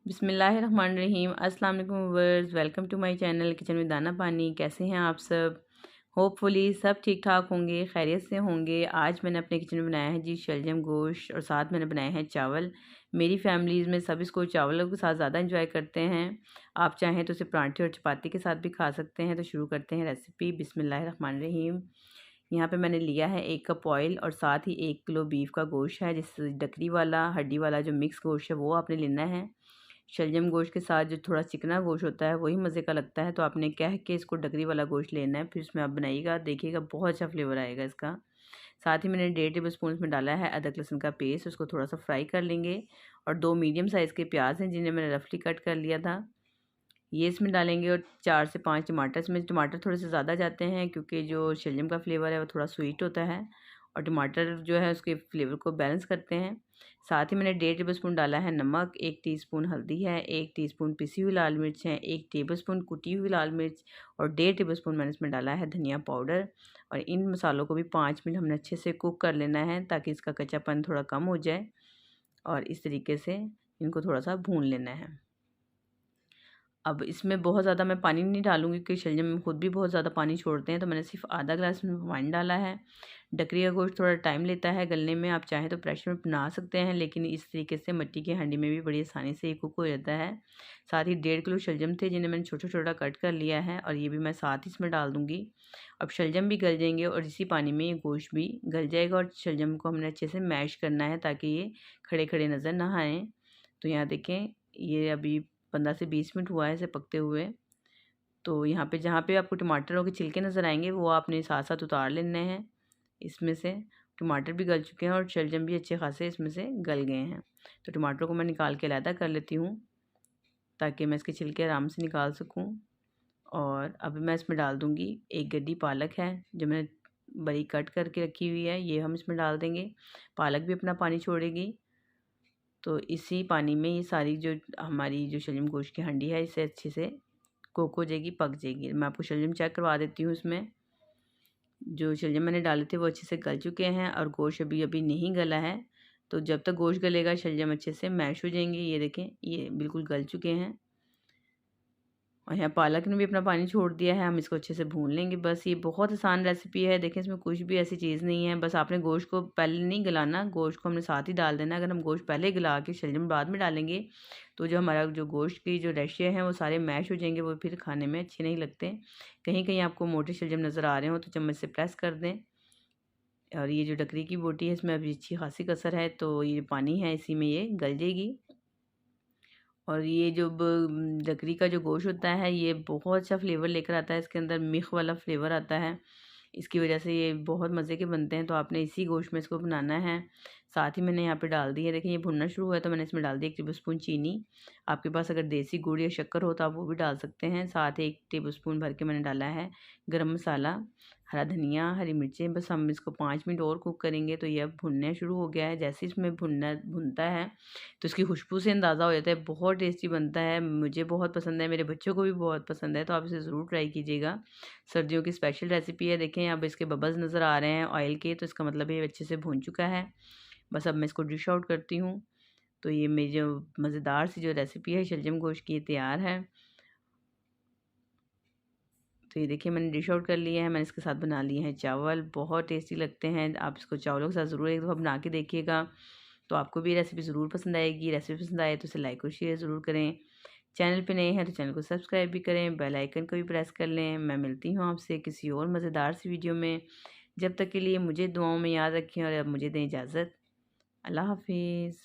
बिस्मिल्लाहिर्रहमानिर्रहीम। अस्सलाम वालेकुम viewers, welcome to my channel kitchen में दाना पानी। कैसे हैं आप सब? होपफुली सब ठीक ठाक होंगे, खैरियत से होंगे। आज मैंने अपने किचन में बनाया है जी शलजम गोश्त और साथ मैंने बनाए हैं चावल। मेरी फैमिलीज़ में सब इसको चावलों के साथ ज़्यादा इंजॉय करते हैं। आप चाहें तो इसे पराठे और चपाती के साथ भी खा सकते हैं। तो शुरू करते हैं रेसिपी। बिस्मिल्लाहिर्रहमानिर्रहीम। यहाँ पे मैंने लिया है 1 कप ऑयल और साथ ही 1 किलो बीफ का गोश्त है, जिस डकरी वाला हड्डी वाला जो मिक्स गोश्त है वो आपने लेना है। शलजम गोश्त के साथ जो थोड़ा चिकना गोश्त होता है वही मज़े का लगता है, तो आपने कह के इसको डकरी वाला गोश्त लेना है। फिर इसमें आप बनाइएगा, देखिएगा बहुत अच्छा फ्लेवर आएगा इसका। साथ ही मैंने 1.5 टेबल स्पून इसमें डाला है अदरक लहसुन का पेस्ट, उसको थोड़ा सा फ्राई कर लेंगे। और 2 मीडियम साइज़ के प्याज हैं जिन्हें मैंने रफली कट कर लिया था, ये इसमें डालेंगे। और 4 से 5 टमाटर, इसमें टमाटर थोड़े से ज़्यादा जाते हैं क्योंकि जो शलजम का फ्लेवर है वो थोड़ा स्वीट होता है और टमाटर जो है उसके फ्लेवर को बैलेंस करते हैं। साथ ही मैंने 1.5 टेबल स्पून डाला है नमक, 1 टीस्पून हल्दी है, 1 टीस्पून पिसी हुई लाल मिर्च है, 1 टेबल स्पून कुटी हुई लाल मिर्च और 1.5 टेबल स्पून मैंने इसमें डाला है धनिया पाउडर। और इन मसालों को भी 5 मिनट हमने अच्छे से कुक कर लेना है ताकि इसका कच्चापन थोड़ा कम हो जाए। और इस तरीके से इनको थोड़ा सा भून लेना है। अब इसमें बहुत ज़्यादा मैं पानी नहीं डालूँगी क्योंकि शलजम खुद भी बहुत ज़्यादा पानी छोड़ते हैं, तो मैंने सिर्फ आधा ग्लास में पानी डाला है। डकरी का गोश्त थोड़ा टाइम लेता है गलने में, आप चाहें तो प्रेशर में बना सकते हैं, लेकिन इस तरीके से मिट्टी की हांडी में भी बड़ी आसानी से ये कुक हो जाता है। साथ ही 1.5 किलो शलजम थे जिन्हें मैंने छोटा छोटा कट कर लिया है और ये भी मैं साथ ही इसमें डाल दूँगी। अब शलजम भी गल जाएंगे और इसी पानी में ये गोश्त भी गल जाएगा। और शलजम को हमने अच्छे से मैश करना है ताकि ये खड़े खड़े नज़र ना आएँ। तो यहाँ देखें, ये अभी 15 से 20 मिनट हुआ है इसे पकते हुए। तो यहाँ पे जहाँ पे आपको टमाटरों के छिलके नज़र आएंगे वो आपने साथ साथ उतार लेने हैं। इसमें से टमाटर भी गल चुके हैं और शलजम भी अच्छे खासे इसमें से गल गए हैं। तो टमाटरों को मैं निकाल के अलहदा कर लेती हूँ ताकि मैं इसके छिलके आराम से निकाल सकूँ। और अभी मैं इसमें डाल दूँगी 1 गड्डी पालक है जो मैंने बड़ी कट करके रखी हुई है, ये हम इसमें डाल देंगे। पालक भी अपना पानी छोड़ेगी। तो इसी पानी में ये सारी जो हमारी जो शलजम गोश्त की हांडी है इसे अच्छे से कुक हो जाएगी, पक जाएगी। मैं आपको शलजम चेक करवा देती हूँ। इसमें जो शलजम मैंने डाले थे वो अच्छे से गल चुके हैं और गोश्त अभी अभी नहीं गला है। तो जब तक गोश्त गलेगा शलजम अच्छे से मैश हो जाएंगे। ये देखें, ये बिल्कुल गल चुके हैं और यहाँ पालक ने भी अपना पानी छोड़ दिया है। हम इसको अच्छे से भून लेंगे। बस ये बहुत आसान रेसिपी है। देखें, इसमें कुछ भी ऐसी चीज़ नहीं है, बस आपने गोश्त को पहले नहीं गलाना, गोश्त को हमने साथ ही डाल देना। अगर हम गोश्त पहले गला के शलजम बाद में डालेंगे तो जो हमारा जो गोश्त की जो रेशे हैं वो सारे मैश हो जाएंगे, वो फिर खाने में अच्छे नहीं लगते। कहीं कहीं आपको मोटे शलजम नज़र आ रहे हो तो चम्मच से प्रेस कर दें। और ये जो डकरी की बोटी है इसमें अभी अच्छी खासी कसर है, तो ये पानी है इसी में ये गल जाएगी। और ये जो बकरी का जो गोश्त होता है ये बहुत अच्छा फ्लेवर लेकर आता है, इसके अंदर मिख वाला फ्लेवर आता है। इसकी वजह से ये बहुत मज़े के बनते हैं। तो आपने इसी गोश्त में इसको बनाना है। साथ ही मैंने यहाँ पे डाल दी है, देखिए ये भुनना शुरू हुआ है तो मैंने इसमें डाल दी 1 टेबल स्पून चीनी। आपके पास अगर देसी गुड़ या शक्कर हो तो आप वो भी डाल सकते हैं। साथ ही 1 टेबल स्पून भर के मैंने डाला है गरम मसाला, हरा धनिया, हरी मिर्चें। बस हम इसको 5 मिनट और कुक करेंगे। तो ये अब भुनने शुरू हो गया है। जैसे इसमें भुनता है तो इसकी खुशबू से अंदाज़ा हो जाता है, बहुत टेस्टी बनता है। मुझे बहुत पसंद है, मेरे बच्चों को भी बहुत पसंद है, तो आप इसे ज़रूर ट्राई कीजिएगा। सर्दियों की स्पेशल रेसिपी है। देखें अब इसके बबल्स नज़र आ रहे हैं ऑयल के, तो इसका मतलब ये अच्छे से भून चुका है। बस अब मैं इसको डिश आउट करती हूँ। तो ये मेरी जो मज़ेदार सी जो रेसिपी है शलजम गोश्त की, ये तैयार है। तो ये देखिए मैंने डिश आउट कर लिया है। मैंने इसके साथ बना लिए हैं चावल, बहुत टेस्टी लगते हैं। आप इसको चावलों के साथ ज़रूर एक दफ़ा बना के देखिएगा। तो आपको भी रेसिपी ज़रूर पसंद आएगी। रेसिपी पसंद आए तो इसे लाइक और शेयर ज़रूर करें। चैनल पे नए हैं तो चैनल को सब्सक्राइब भी करें, बेल आइकन को भी प्रेस कर लें। मैं मिलती हूँ आपसे किसी और मज़ेदार सी वीडियो में। जब तक के लिए मुझे दुआओं में याद रखें और अब मुझे दें इजाज़त। अल्लाह हाफिज़।